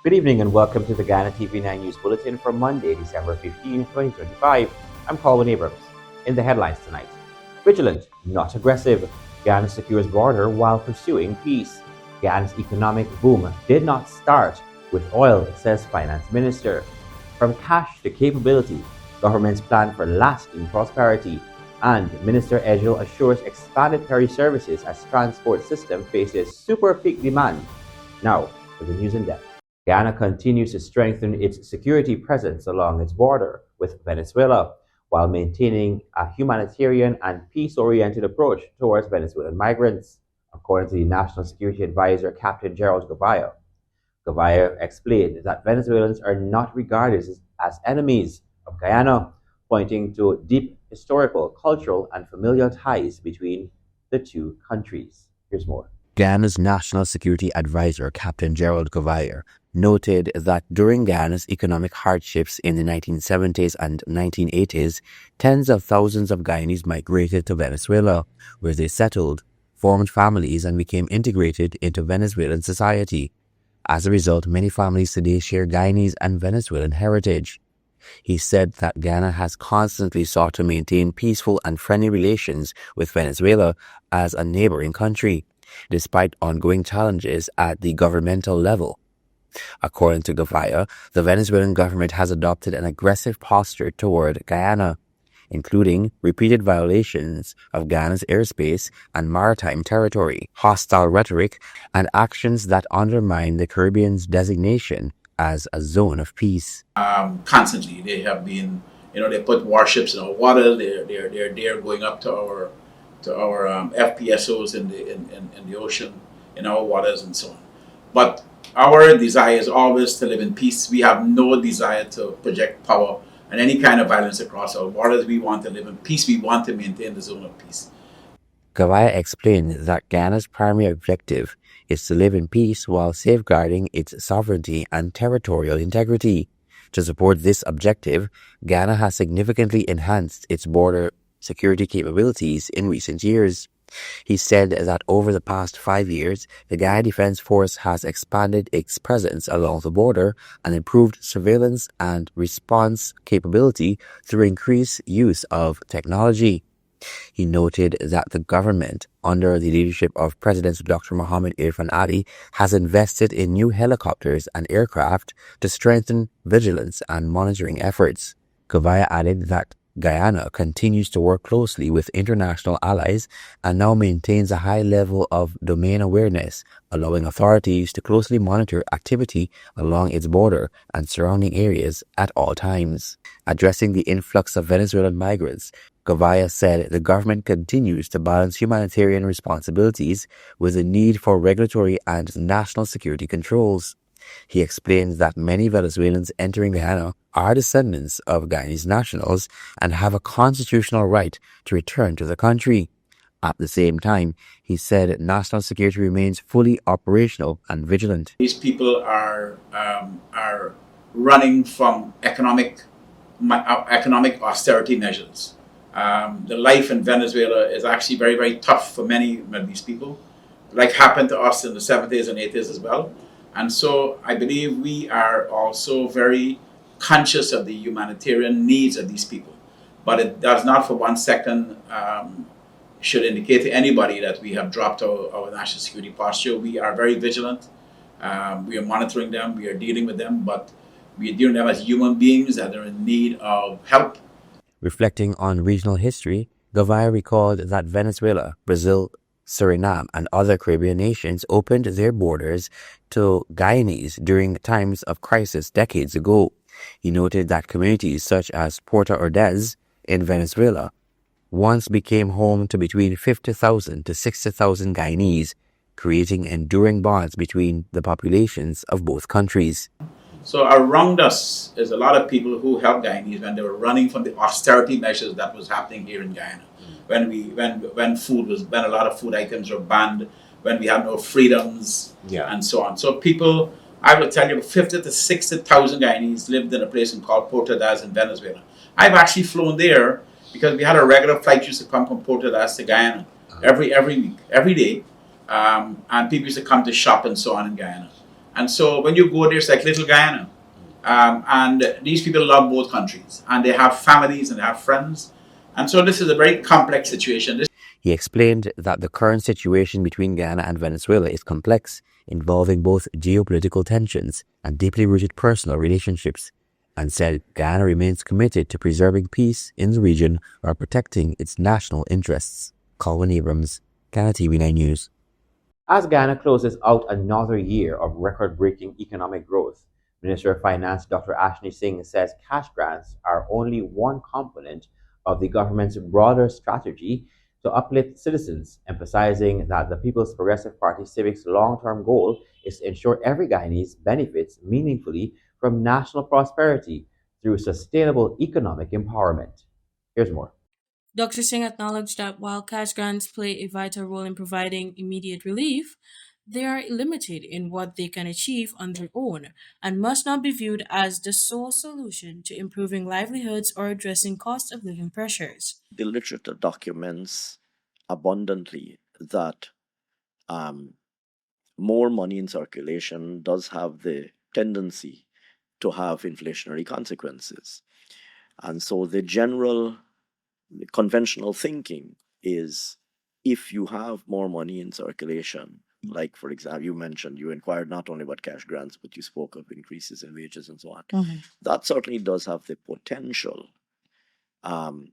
Good evening and welcome to the Ghana TV9 News Bulletin for Monday, December 15, 2025. I'm Colin Abrams. In the headlines tonight, vigilant, not aggressive. Ghana secures border while pursuing peace. Ghana's economic boom did not start with oil, says Finance Minister. From cash to capability, government's plan for lasting prosperity. And Minister Edgel assures expanded ferry services as transport system faces super peak demand. Now, for the news in depth. Ghana continues to strengthen its security presence along its border with Venezuela while maintaining a humanitarian and peace-oriented approach towards Venezuelan migrants, according to the National Security Advisor Captain Gerald Gavaya. Gavaya explained that Venezuelans are not regarded as enemies of Guyana, pointing to deep historical, cultural, and familial ties between the two countries. Here's more. Ghana's National Security Advisor, Captain Gerald Gavaya, noted that during Ghana's economic hardships in the 1970s and 1980s, tens of thousands of Guyanese migrated to Venezuela, where they settled, formed families, and became integrated into Venezuelan society. As a result, many families today share Guyanese and Venezuelan heritage. He said that Ghana has constantly sought to maintain peaceful and friendly relations with Venezuela as a neighboring country, despite ongoing challenges at the governmental level. According to Gavaya, the Venezuelan government has adopted an aggressive posture toward Guyana, including repeated violations of Ghana's airspace and maritime territory, hostile rhetoric, and actions that undermine the Caribbean's designation as a zone of peace. Constantly, they have been, they put warships in our water. They're going up to our FPSOs in the ocean, in our waters, and so on. But our desire is always to live in peace. We have no desire to project power and any kind of violence across our borders. We want to live in peace. We want to maintain the zone of peace. Gavaya explained that Ghana's primary objective is to live in peace while safeguarding its sovereignty and territorial integrity. To support this objective, Ghana has significantly enhanced its border security capabilities in recent years. He said that over the past 5 years, the Ghana Defense Force has expanded its presence along the border and improved surveillance and response capability through increased use of technology. He noted that the government, under the leadership of President Dr. Mohamed Irfan Ali, has invested in new helicopters and aircraft to strengthen vigilance and monitoring efforts. Gavaya added that Guyana continues to work closely with international allies and now maintains a high level of domain awareness, allowing authorities to closely monitor activity along its border and surrounding areas at all times. Addressing the influx of Venezuelan migrants, Gavaya said the government continues to balance humanitarian responsibilities with the need for regulatory and national security controls. He explained that many Venezuelans entering Guyana are descendants of Guyanese nationals and have a constitutional right to return to the country. At the same time, he said national security remains fully operational and vigilant. These people are running from economic austerity measures. The life in Venezuela is actually very, very tough for many of these people, like happened to us in the 70s and 80s as well. And so I believe we are also very conscious of the humanitarian needs of these people. But it does not for 1 second should indicate to anybody that we have dropped our national security posture. We are very vigilant. We are monitoring them. We are dealing with them. But we are dealing with them as human beings that are in need of help. Reflecting on regional history, Gavaya recalled that Venezuela, Brazil, Suriname, and other Caribbean nations opened their borders to Guyanese during times of crisis decades ago. He noted that communities such as Puerto Ordaz in Venezuela once became home to between 50,000 to 60,000 Guyanese, creating enduring bonds between the populations of both countries. So around us is a lot of people who helped Guyanese when they were running from the austerity measures that was happening here in Guyana. When a lot of food items were banned, when we had no freedoms, and so on. So people, I will tell you, 50 to 60,000 Guyanese lived in a place called Puerto Ordaz in Venezuela. I've actually flown there because we had a regular flight used to come from Puerto Ordaz to Guyana every week, every day, and people used to come to shop and so on in Guyana. And so when you go there, it's like little Guyana. And these people love both countries, and they have families and they have friends. And so this is a very complex situation. He explained that the current situation between Ghana and Venezuela is complex, involving both geopolitical tensions and deeply rooted personal relationships, and said Ghana remains committed to preserving peace in the region while protecting its national interests. Colin Abrams, Ghana TV9 News. As Ghana closes out another year of record breaking economic growth, Minister of Finance Dr. Ashni Singh says cash grants are only one component of the government's broader strategy to uplift citizens, emphasizing that the People's Progressive Party Civic's long term goal is to ensure every Guyanese benefits meaningfully from national prosperity through sustainable economic empowerment. Here's more. Dr. Singh acknowledged that while cash grants play a vital role in providing immediate relief, they are limited in what they can achieve on their own and must not be viewed as the sole solution to improving livelihoods or addressing cost of living pressures. The literature documents abundantly that um, more money in circulation does have the tendency to have inflationary consequences. And so the general conventional thinking is if you have more money in circulation, like for example, you mentioned you inquired not only about cash grants, but you spoke of increases in wages and so on. That certainly does have the potential um,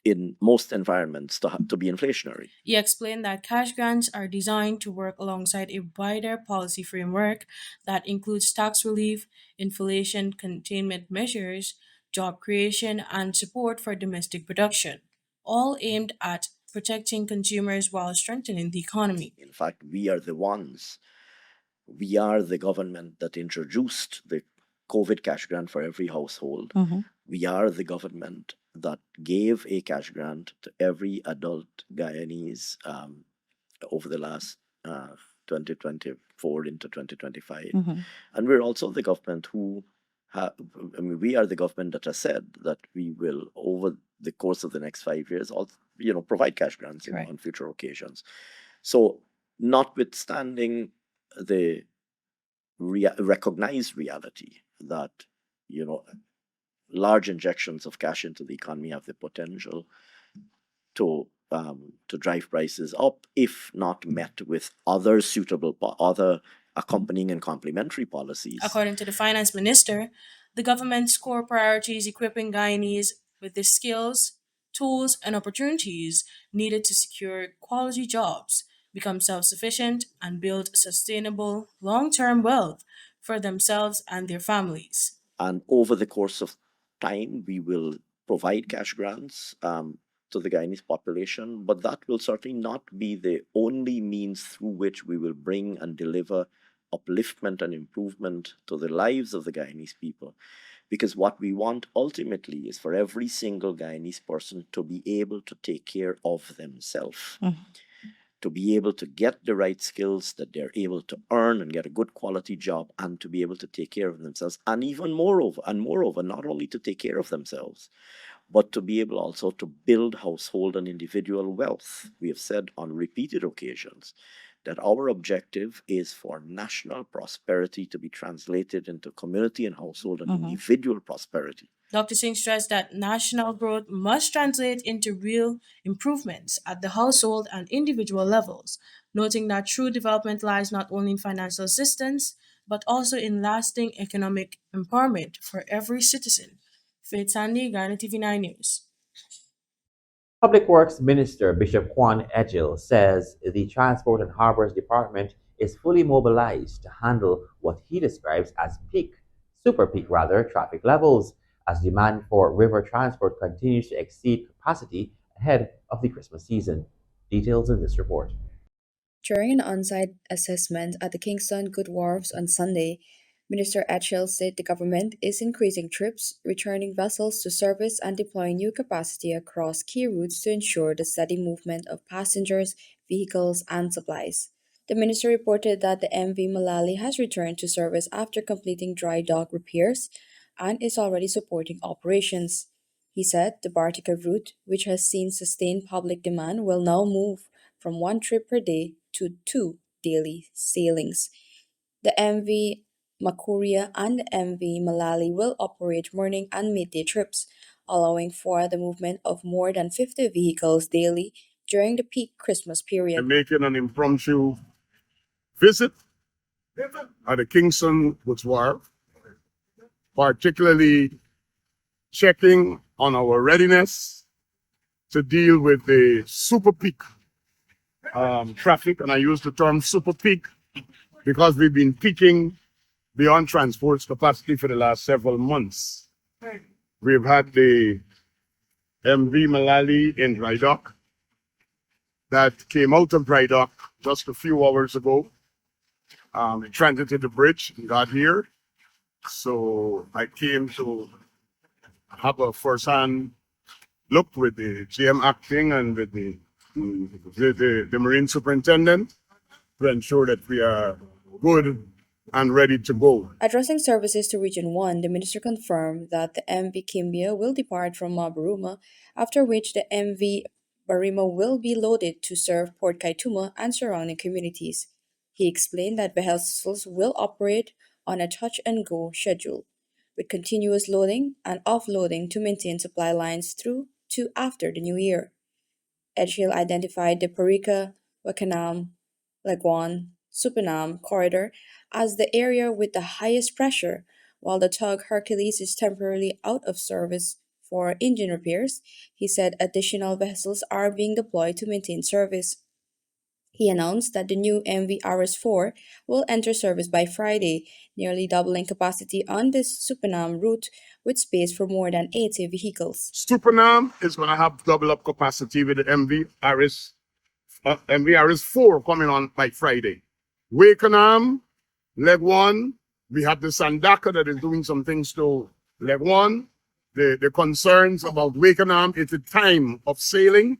in most environments to be inflationary. He explained that cash grants are designed to work alongside a wider policy framework that includes tax relief, inflation containment measures, job creation, and support for domestic production, all aimed at protecting consumers while strengthening the economy. In fact, we are the government that introduced the COVID cash grant for every household. We are the government that gave a cash grant to every adult Guyanese over the last 2024 into 2025. And we're also the government who we are the government that has said that we will, over the course of the next 5 years, also, provide cash grants on future occasions. So, notwithstanding the recognized reality that large injections of cash into the economy have the potential to drive prices up if not met with other other accompanying and complementary policies. According to the finance minister, the government's core priority is equipping Guyanese with the skills, tools, and opportunities needed to secure quality jobs, become self sufficient, and build sustainable, long term wealth for themselves and their families. And over the course of time, we will provide cash grants to the Guyanese population, but that will certainly not be the only means through which we will bring and deliver upliftment and improvement to the lives of the Guyanese people. Because what we want ultimately is for every single Guyanese person to be able to take care of themselves, to be able to get the right skills that they're able to earn and get a good quality job and to be able to take care of themselves. And even moreover, not only to take care of themselves, but to be able also to build household and individual wealth. We have said on repeated occasions that our objective is for national prosperity to be translated into community and household and individual prosperity. Dr. Singh stressed that national growth must translate into real improvements at the household and individual levels, noting that true development lies not only in financial assistance, but also in lasting economic empowerment for every citizen. Faith Sandy, Ghana TV9 News. Public Works Minister Bishop Kwan Edgil says the Transport and Harbors Department is fully mobilized to handle what he describes as super peak rather, traffic levels as demand for river transport continues to exceed capacity ahead of the Christmas season. Details in this report. During an on-site assessment at the Kingston Good Wharves on Sunday, Minister Etchell said the government is increasing trips, returning vessels to service, and deploying new capacity across key routes to ensure the steady movement of passengers, vehicles, and supplies. The minister reported that the MV Malali has returned to service after completing dry dock repairs and is already supporting operations. He said the Bartica route, which has seen sustained public demand, will now move from one trip per day to two daily sailings. The MV Makuria and the MV Malali will operate morning and midday trips, allowing for the movement of more than 50 vehicles daily during the peak Christmas period. Making an impromptu visit at the Kingston Goods Wharf, particularly checking on our readiness to deal with the super peak traffic. And I use the term super peak because we've been peaking beyond transport capacity for the last several months. We've had the MV Malali in dry dock that came out of dry dock just a few hours ago. It transited the bridge and got here. So I came to have a first-hand look with the GM acting and with the Marine Superintendent to ensure that we are good and ready to go. Addressing services to Region 1, the minister confirmed that the MV Kimbia will depart from Mabaruma, after which the MV Barima will be loaded to serve Port Kaituma and surrounding communities. He explained that vessels will operate on a touch-and-go schedule, with continuous loading and offloading to maintain supply lines through to after the new year. Edgehill identified the Parika, Wakanam, Lagwan, Supanam corridor as the area with the highest pressure, while the tug Hercules is temporarily out of service for engine repairs. He said additional vessels are being deployed to maintain service. He announced that the new MV RS4 will enter service by Friday, nearly doubling capacity on this Supanam route with space for more than 80 vehicles. Supanam is going to have double up capacity with the MV RS4 coming on by Friday. Wakenham, Leg 1, we have the Sandaka that is doing some things to Leg 1. The concerns about Wakenham is the time of sailing,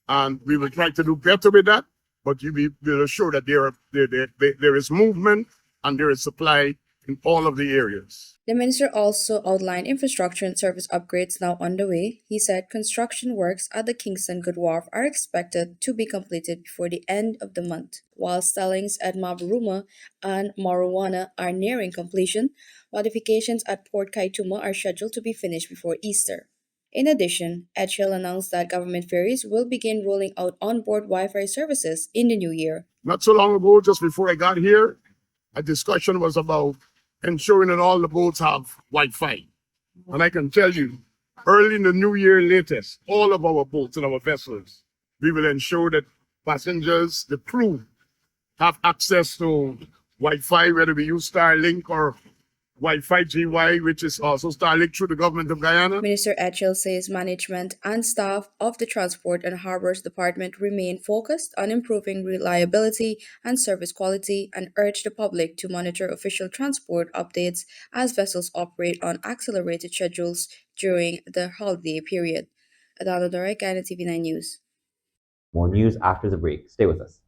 and we will try to do better with that. But you will assure that there is movement and there is supply in all of the areas. The minister also outlined infrastructure and service upgrades now underway. He said construction works at the Kingston Good Wharf are expected to be completed before the end of the month, while stallings at Mabaruma and Marijuana are nearing completion. Modifications at Port Kaituma are scheduled to be finished before Easter. In addition, Edgehill announced that government ferries will begin rolling out onboard Wi-Fi services in the new year. Not so long ago, just before I got here, a discussion was about ensuring that all the boats have Wi-Fi. And I can tell you, early in the new year latest, all of our boats and our vessels, we will ensure that passengers, the crew, have access to Wi-Fi, whether we use Starlink or Wi-Fi GY, which is also Starlink through the government of Guyana. Minister Edgehill says management and staff of the Transport and Harbours Department remain focused on improving reliability and service quality and urge the public to monitor official transport updates as vessels operate on accelerated schedules during the holiday period. Adana Dore, Guyana TV9 News. More news after the break. Stay with us.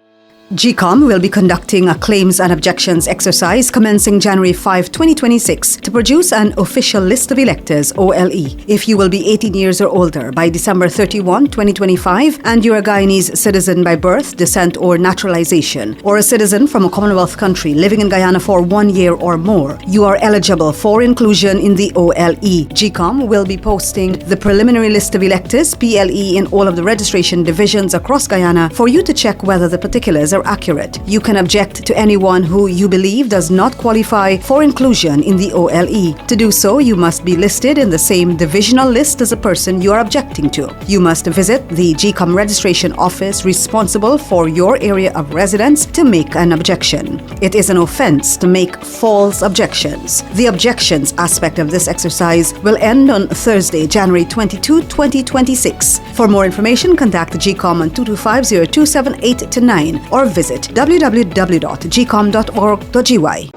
GCOM will be conducting a claims and objections exercise commencing January 5, 2026 to produce an official list of electors, OLE. If you will be 18 years or older by December 31, 2025 and you're a Guyanese citizen by birth, descent or naturalization, or a citizen from a Commonwealth country living in Guyana for 1 year or more, you are eligible for inclusion in the OLE. GCOM will be posting the preliminary list of electors, PLE, in all of the registration divisions across Guyana for you to check whether the particulars are accurate. You can object to anyone who you believe does not qualify for inclusion in the OLE. To do so, you must be listed in the same divisional list as a person you are objecting to. You must visit the GCOM registration office responsible for your area of residence to make an objection. It is an offense to make false objections. The objections aspect of this exercise will end on Thursday, January 22, 2026. For more information, contact the GCOM on 225-0278-9 or visit www.gcom.org.gy.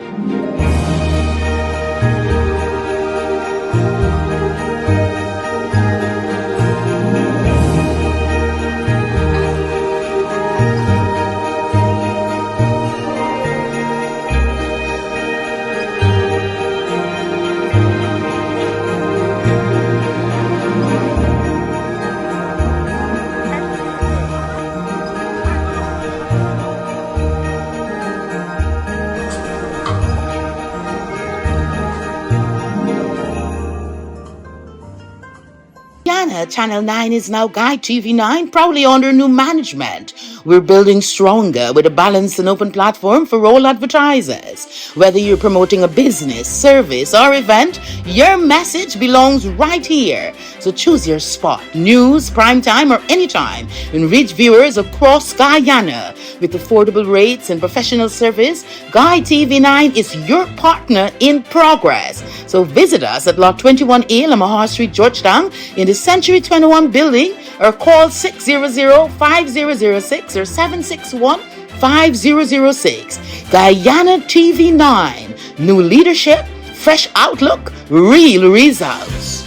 Guyana, Channel 9 is now Guy TV9, proudly under new management. We're building stronger with a balanced and open platform for all advertisers. Whether you're promoting a business, service, or event, your message belongs right here. So choose your spot, news, prime time, or anytime, and reach viewers across Guyana. With affordable rates and professional service, Guy TV9 is your partner in progress. So visit us at Lot 21A, Lamahar Street, Georgetown, in the Century 21 building, or call 600-5006 or 761-5006. Guyana TV9. New leadership, fresh outlook, real results.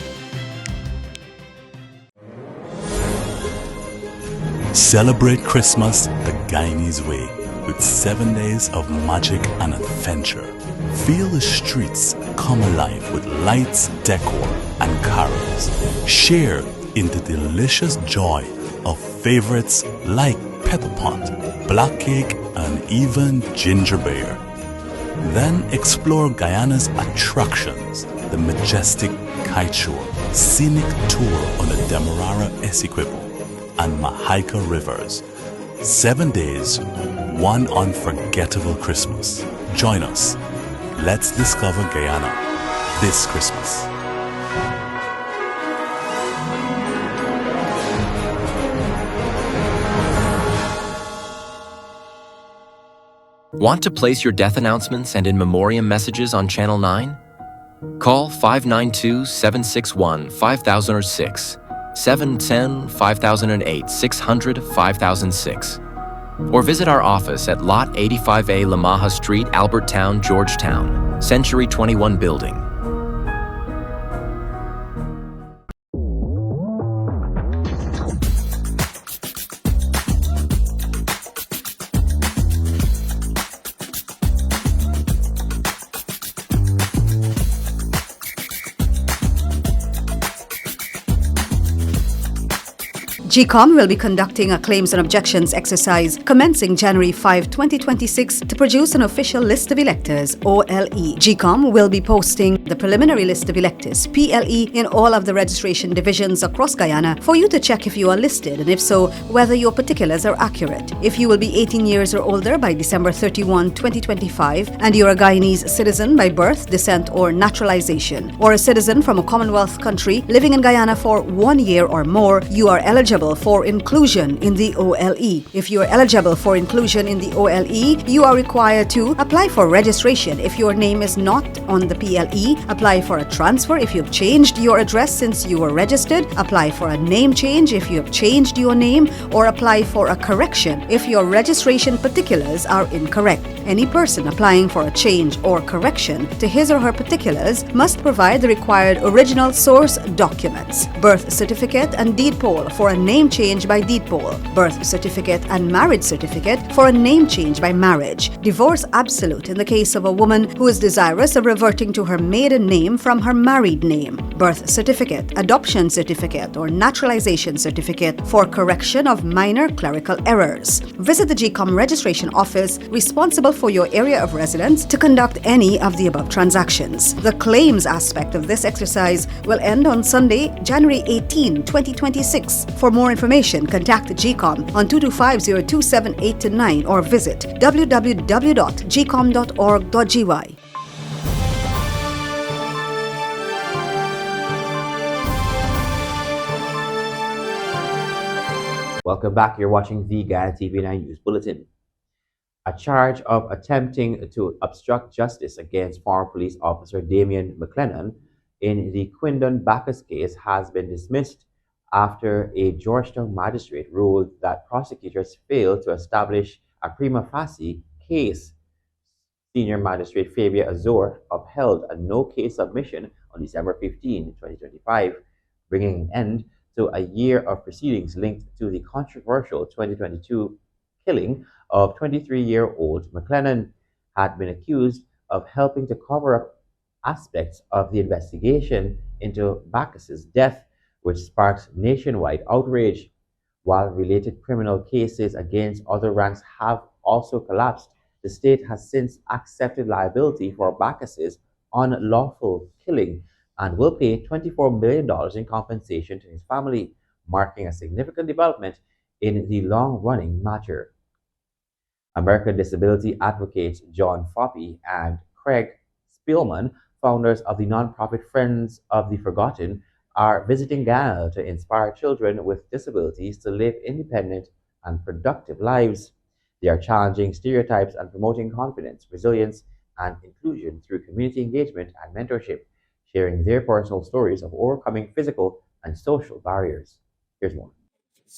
Celebrate Christmas the Guyanese way with 7 days of magic and adventure. Feel the streets come alive with lights, decor, and carols. Share in the delicious joy of favorites like pepper pot, black cake, and even ginger beer. Then explore Guyana's attractions, the majestic kite show, scenic tour on the Demerara Essequibo, and Mahaika rivers. 7 days, one unforgettable Christmas. Join us. Let's discover Guyana this Christmas. Want to place your death announcements and in memoriam messages on Channel 9? Call 592-761-5006, 710-5008, 600-5006. Or visit our office at Lot 85A Lamaha Street, Albertown, Georgetown, Century 21 building. GCOM will be conducting a claims and objections exercise commencing January 5, 2026 to produce an official list of electors, OLE. GCOM will be posting the preliminary list of electors, PLE, in all of the registration divisions across Guyana for you to check if you are listed and if so, whether your particulars are accurate. If you will be 18 years or older by December 31, 2025 and you are a Guyanese citizen by birth, descent, or naturalization, or a citizen from a Commonwealth country living in Guyana for 1 year or more, you are eligible for inclusion in the OLE. If you are eligible for inclusion in the OLE, you are required to apply for registration if your name is not on the PLE, apply for a transfer if you have changed your address since you were registered, apply for a name change if you have changed your name, or apply for a correction if your registration particulars are incorrect. Any person applying for a change or correction to his or her particulars must provide the required original source documents: birth certificate and deed poll for a name change by deed poll, birth certificate and marriage certificate for a name change by marriage, divorce absolute in the case of a woman who is desirous of reverting to her maiden name from her married name, birth certificate, adoption certificate, or naturalization certificate for correction of minor clerical errors. Visit the GCOM registration office responsible for your area of residence to conduct any of the above transactions. The claims aspect of this exercise will end on Sunday, January 18, 2026. For more information, contact GCOM on 225-027-8-9 or visit www.gcom.org.gy. Welcome back. You're watching the Guyana TV9 News Bulletin. A charge of attempting to obstruct justice against former police officer Damian McLennan in the Quindon Bacchus case has been dismissed after a Georgetown magistrate ruled that prosecutors failed to establish a prima facie case. Senior Magistrate Fabia Azor upheld a no-case submission on December 15, 2025, bringing an end to a year of proceedings linked to the controversial 2022 killing of 23-year-old McLennan. Had been accused of helping to cover up aspects of the investigation into Bacchus's death, which sparked nationwide outrage. While related criminal cases against other ranks have also collapsed, the state has since accepted liability for Bacchus's unlawful killing, and will pay $24 million in compensation to his family, marking a significant development in the long running matter. American disability advocates John Foppy and Craig Spielman, founders of the nonprofit Friends of the Forgotten, are visiting Ghana to inspire children with disabilities to live independent and productive lives. They are challenging stereotypes and promoting confidence, resilience, and inclusion through community engagement and mentorship, sharing their personal stories of overcoming physical and social barriers. Here's more.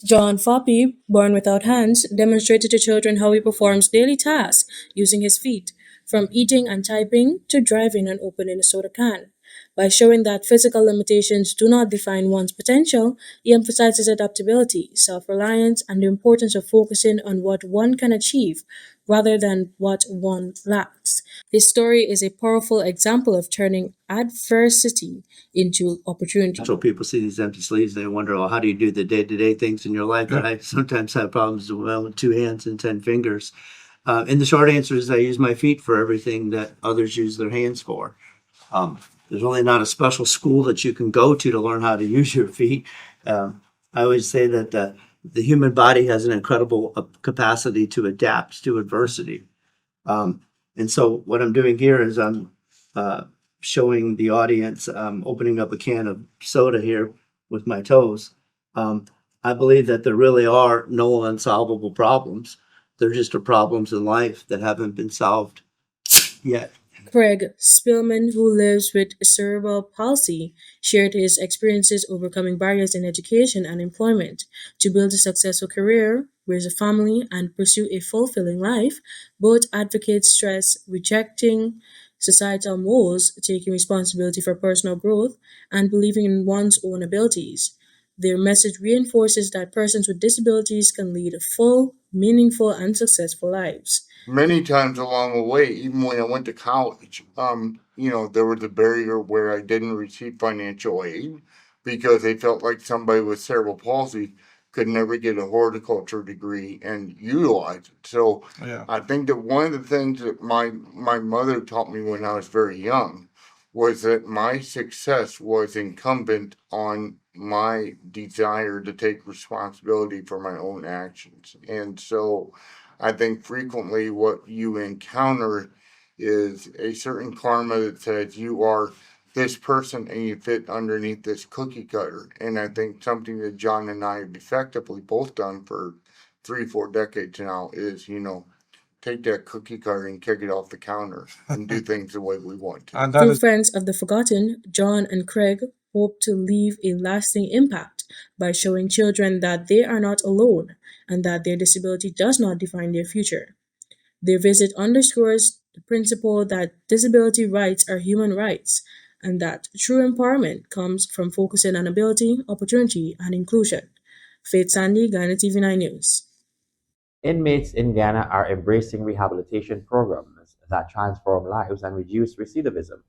John Foppy, born without hands, demonstrated to children how he performs daily tasks using his feet, from eating and typing to driving and opening a soda can. By showing that physical limitations do not define one's potential, he emphasizes adaptability, self reliance, and the importance of focusing on what one can achieve rather than what one lacks. His story is a powerful example of turning adversity into opportunity. So people see these empty sleeves, they wonder, oh, how do you do the day-to-day things in your life that I sometimes have problems with 2 hands and 10 fingers? And the short answer is I use my feet for everything that others use their hands for. There's really not a special school that you can go to learn how to use your feet. I always say that the human body has an incredible capacity to adapt to adversity. And so what I'm doing here is I'm showing the audience, opening up a can of soda here with my toes. I believe that there really are no unsolvable problems. They're just problems in life that haven't been solved yet. Craig Spillman, who lives with cerebral palsy, shared his experiences overcoming barriers in education and employment to build a successful career, raise a family, and pursue a fulfilling life. Both advocates stress rejecting societal molds, taking responsibility for personal growth, and believing in one's own abilities. Their message reinforces that persons with disabilities can lead full, meaningful, and successful lives. Many times along the way, even when I went to college, there was a barrier where I didn't receive financial aid because they felt like somebody with cerebral palsy could never get a horticulture degree and utilize it. So I think that one of the things that my mother taught me when I was very young was that my success was incumbent on my desire to take responsibility for my own actions. And so I think frequently what you encounter is a certain karma that says you are this person and you fit underneath this cookie cutter. And I think something that John and I have effectively both done for 3-4 decades now is, take that cookie cutter and kick it off the counter and do things the way we want to. Through Friends of the Forgotten, John and Craig hope to leave a lasting impact by showing children that they are not alone and that their disability does not define their future. Their visit underscores the principle that disability rights are human rights and that true empowerment comes from focusing on ability, opportunity, and inclusion. Faith Sandy, Ghana TV9 News. Inmates in Ghana are embracing rehabilitation programs that transform lives and reduce recidivism.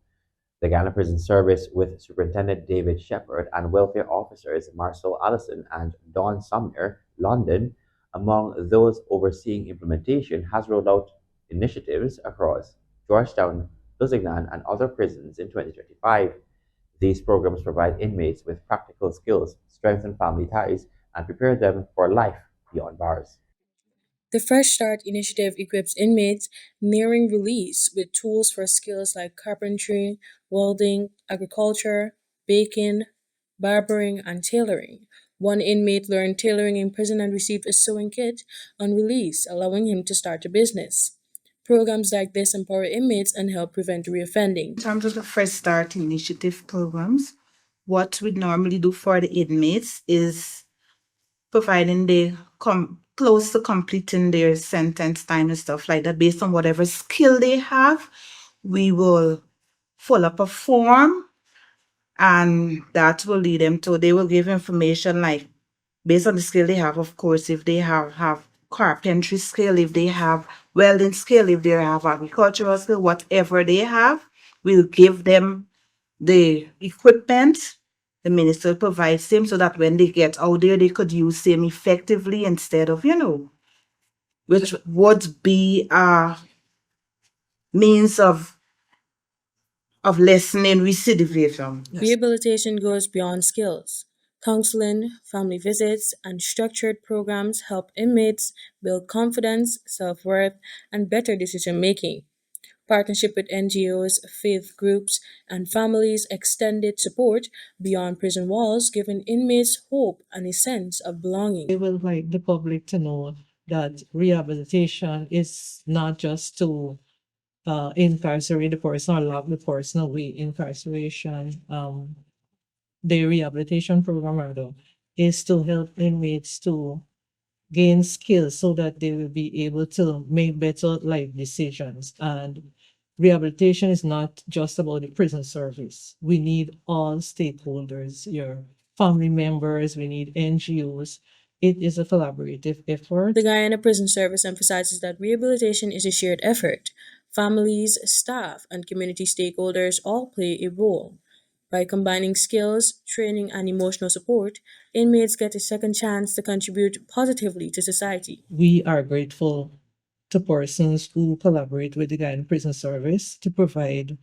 The Ghana Prison Service, with Superintendent David Shepherd and welfare officers Marcel Allison and Dawn Sumner, London, among those overseeing implementation, has rolled out initiatives across Georgetown, Lusignan, and other prisons in 2025. These programs provide inmates with practical skills, strengthen family ties, and prepare them for life beyond bars. The Fresh Start initiative equips inmates nearing release with tools for skills like carpentry, welding, agriculture, baking, barbering, and tailoring. One inmate learned tailoring in prison and received a sewing kit on release, allowing him to start a business. Programs like this empower inmates and help prevent reoffending. In terms of the Fresh Start initiative programs, what we normally do for the inmates is providing they come close to completing their sentence time and stuff like that, based on whatever skill they have, we will fill up a form and that will lead them to, they will give information like based on the skill they have, of course, if they have carpentry skill, if they have welding skill, if they have agricultural skill, whatever they have, we'll give them the equipment. The minister provides them so that when they get out there, they could use them effectively instead of, which would be a means of of lessening recidivism. Rehabilitation goes beyond skills. Counseling, family visits, and structured programs help inmates build confidence, self worth, and better decision making. Partnership with NGOs, faith groups, and families extended support beyond prison walls, giving inmates hope and a sense of belonging. We would like the public to know that rehabilitation is not just to incarcerate the person or lock the person away. Incarceration, the rehabilitation program rather, is to help inmates to gain skills so that they will be able to make better life decisions. And rehabilitation is not just about the prison service. We need all stakeholders, your family members, we need NGOs. It is a collaborative effort. The Guyana Prison Service emphasizes that rehabilitation is a shared effort. Families, staff, and community stakeholders all play a role. By combining skills, training, and emotional support, inmates get a second chance to contribute positively to society. We are grateful to persons who collaborate with the Guyana Prison Service to provide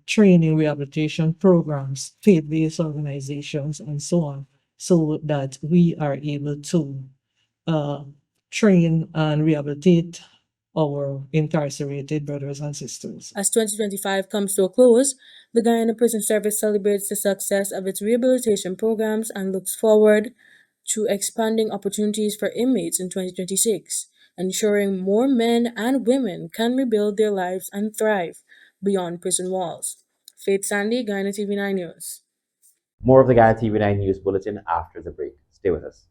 training, rehabilitation programs, faith-based organizations, and so on, so that we are able to uh, train and rehabilitate our incarcerated brothers and sisters. As 2025 comes to a close, the Guyana Prison Service celebrates the success of its rehabilitation programs and looks forward to expanding opportunities for inmates in 2026, ensuring more men and women can rebuild their lives and thrive beyond prison walls. Faith Sandy, Guyana TV9 News. More of the Ghana TV9 News Bulletin after the break. Stay with us.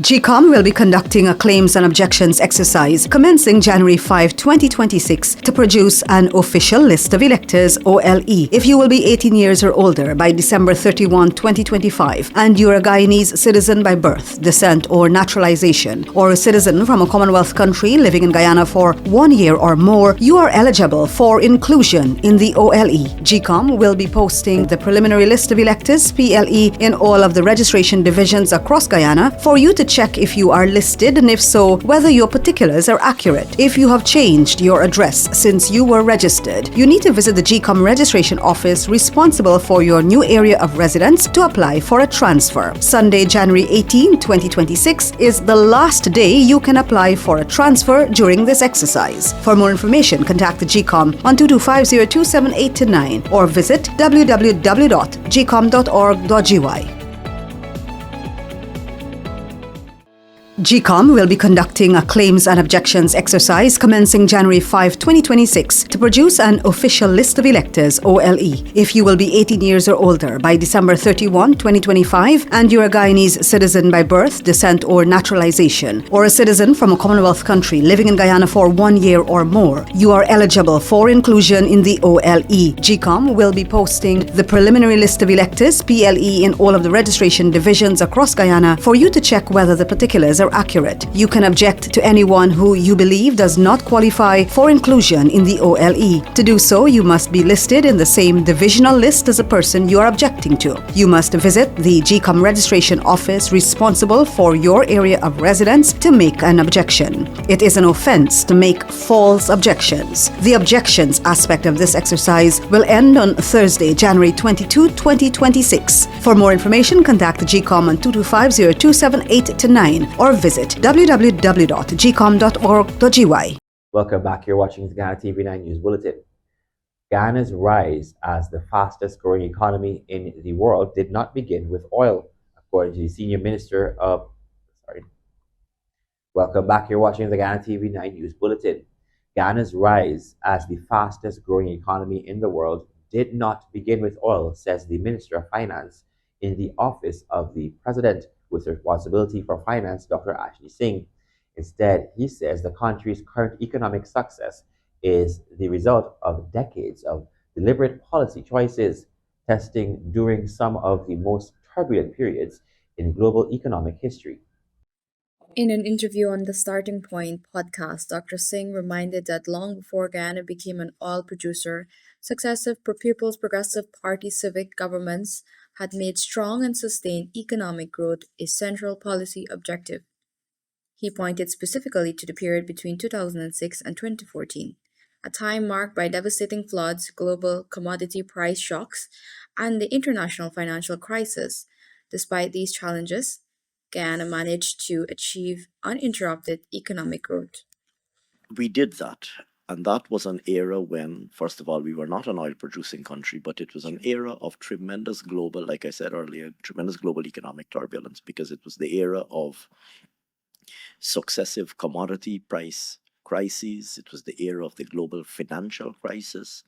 GCOM will be conducting a claims and objections exercise commencing January 5, 2026 to produce an official list of electors OLE if you will be 18 years or older by December 31, 2025 and you are a Guyanese citizen by birth, descent or naturalization or a citizen from a Commonwealth country living in Guyana for 1 year or more, you are eligible for inclusion in the OLE. GCOM will be posting the preliminary list of electors PLE in all of the registration divisions across Guyana for you to check if you are listed and if so, whether your particulars are accurate. If you have changed your address since you were registered, you need to visit the GCOM registration office responsible for your new area of residence to apply for a transfer. Sunday, January 18, 2026 is the last day you can apply for a transfer during this exercise. For more information, contact the GCOM on 225027829 or visit www.gcom.org.gy. GCOM will be conducting a claims and objections exercise commencing January 5, 2026 to produce an official list of electors OLE if you will be 18 years or older by December 31, 2025 and you're a Guyanese citizen by birth, descent or naturalization or a citizen from a Commonwealth country living in Guyana for 1 year or more, you are eligible for inclusion in the OLE. GCOM will be posting the preliminary list of electors PLE in all of the registration divisions across Guyana for you to check whether the particulars are accurate. You can object to anyone who you believe does not qualify for inclusion in the OLE. To do so, you must be listed in the same divisional list as the person you are objecting to. You must visit the GCOM registration office responsible for your area of residence to make an objection. It is an offense to make false objections. The objections aspect of this exercise will end on Thursday, January 22, 2026. For more information, contact the GCOM on 225027829 or visit www.gcom.org.gy. Welcome back. You're watching the Ghana TV9 News Bulletin. Ghana's rise as the fastest growing economy in the world did not begin with oil, according to the senior minister of. Welcome back. You're watching the Ghana TV9 News Bulletin. Ghana's rise as the fastest growing economy in the world did not begin with oil, says the Minister of Finance in the office of the President with responsibility for finance, Dr. Ashley Singh. Instead, he says the country's current economic success is the result of decades of deliberate policy choices, testing during some of the most turbulent periods in global economic history. In an interview on the Starting Point podcast, Dr. Singh reminded that long before Guyana became an oil producer, successive People's Progressive Party civic governments had made strong and sustained economic growth a central policy objective. He pointed specifically to the period between 2006 and 2014, a time marked by devastating floods, global commodity price shocks, and the international financial crisis. Despite these challenges, Guyana managed to achieve uninterrupted economic growth. We did that. And that was an era when, first of all, we were not an oil producing country, but it was an era of tremendous global, like I said earlier, tremendous global economic turbulence because it was the era of successive commodity price crises. It was the era of the global financial crisis.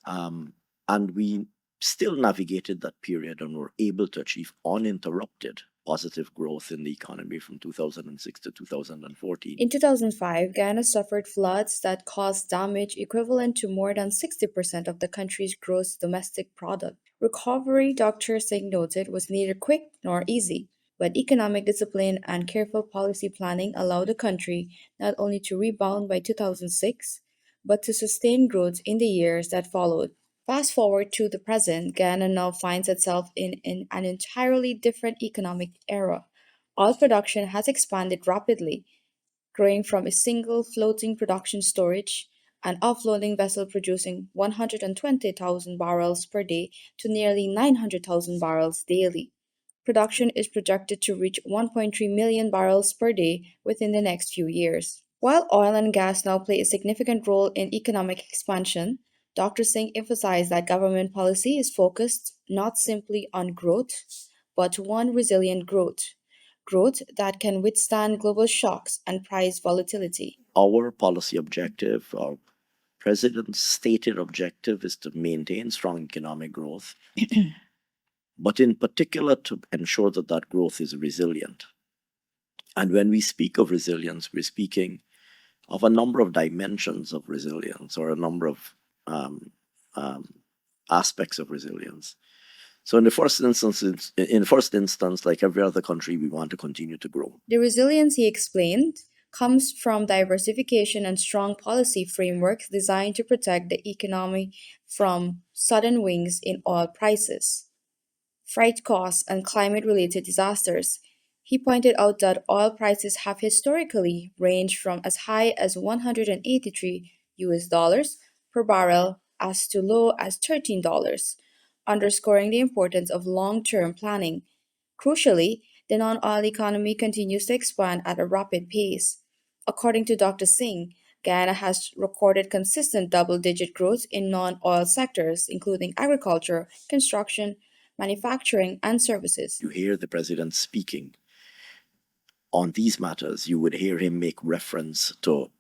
And we still navigated that period and were able to achieve uninterrupted positive growth in the economy from 2006 to 2014. In 2005, Guyana suffered floods that caused damage equivalent to more than 60% of the country's gross domestic product. Recovery, Dr. Singh noted, was neither quick nor easy, but economic discipline and careful policy planning allowed the country not only to rebound by 2006, but to sustain growth in the years that followed. Fast forward to the present, Guyana now finds itself in an entirely different economic era. Oil production has expanded rapidly, growing from a single floating production storage and offloading vessel producing 120,000 barrels per day to nearly 900,000 barrels daily. Production is projected to reach 1.3 million barrels per day within the next few years. While oil and gas now play a significant role in economic expansion, Dr. Singh emphasized that government policy is focused not simply on growth, but one resilient growth that can withstand global shocks and price volatility. Our policy objective, our president's stated objective is to maintain strong economic growth, but in particular to ensure that that growth is resilient. And when we speak of resilience, we're speaking of a number of dimensions of resilience or a number of aspects of resilience. So in the first instance, like every other country, we want to continue to grow. The resilience, he explained, comes from diversification and strong policy frameworks designed to protect the economy from sudden swings in oil prices, freight costs, and climate-related disasters. He pointed out that oil prices have historically ranged from as high as 183 US dollars per barrel as to low as $13, underscoring the importance of long-term planning. Crucially, the non-oil economy continues to expand at a rapid pace. According to Dr. Singh, Guyana has recorded consistent double-digit growth in non-oil sectors, including agriculture, construction, manufacturing, and services. You hear the president speaking on these matters, you would hear him make reference to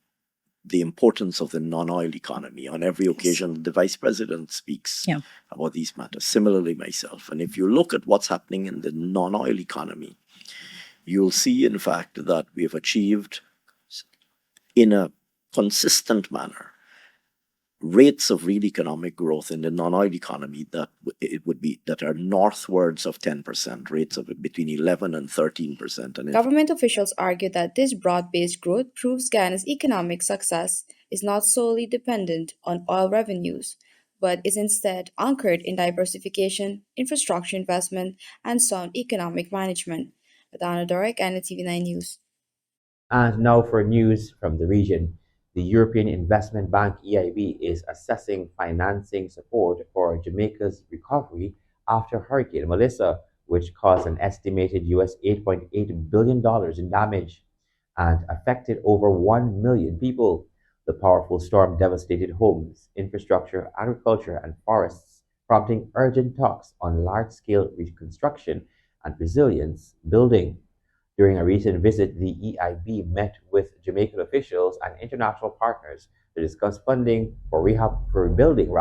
the importance of the non-oil economy. On every occasion, the vice president speaks about these matters. Similarly, myself. And if you look at what's happening in the non-oil economy, you'll see, in fact, that we have achieved, in a consistent manner, rates of real economic growth in the non-oil economy that are northwards of 10%, rates of between 11 and 13%. And government officials argue that this broad-based growth proves Guyana's economic success is not solely dependent on oil revenues, but is instead anchored in diversification, infrastructure investment, and sound economic management. Adana Dorek, Guyana TV9 News. And now for news from the region. The European Investment Bank EIB is assessing financing support for Jamaica's recovery after Hurricane Melissa, which caused an estimated US $8.8 billion in damage and affected over 1 million people. The powerful storm devastated homes, infrastructure, agriculture, and forests, prompting urgent talks on large-scale reconstruction and resilience building. During a recent visit, the EIB met with Jamaican officials and international partners to discuss funding for rebuilding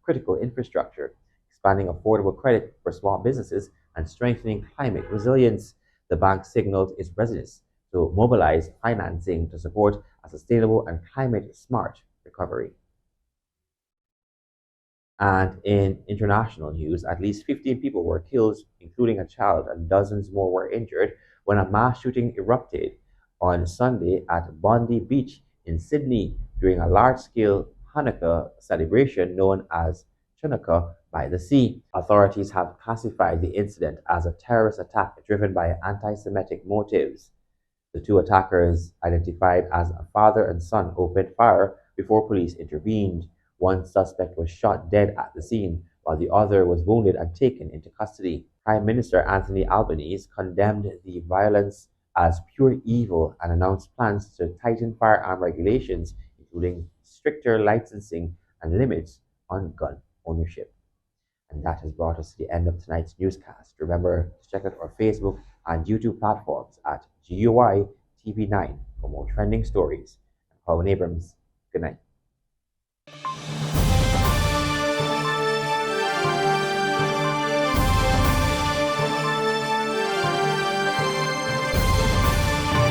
critical infrastructure, expanding affordable credit for small businesses, and strengthening climate resilience. The bank signaled its readiness to mobilize financing to support a sustainable and climate-smart recovery. And in international news, at least 15 people were killed, including a child, and dozens more were injured when a mass shooting erupted on Sunday at Bondi Beach in Sydney during a large-scale Hanukkah celebration known as Chanukah by the Sea. Authorities have classified the incident as a terrorist attack driven by anti-Semitic motives. The two attackers, identified as a father and son, opened fire before police intervened. One suspect was shot dead at the scene, while the other was wounded and taken into custody. Prime Minister Anthony Albanese condemned the violence as pure evil and announced plans to tighten firearm regulations, including stricter licensing and limits on gun ownership. And that has brought us to the end of tonight's newscast. Remember to check out our Facebook and YouTube platforms at GUI TV9 for more trending stories. I'm Colin Abrams. Good night.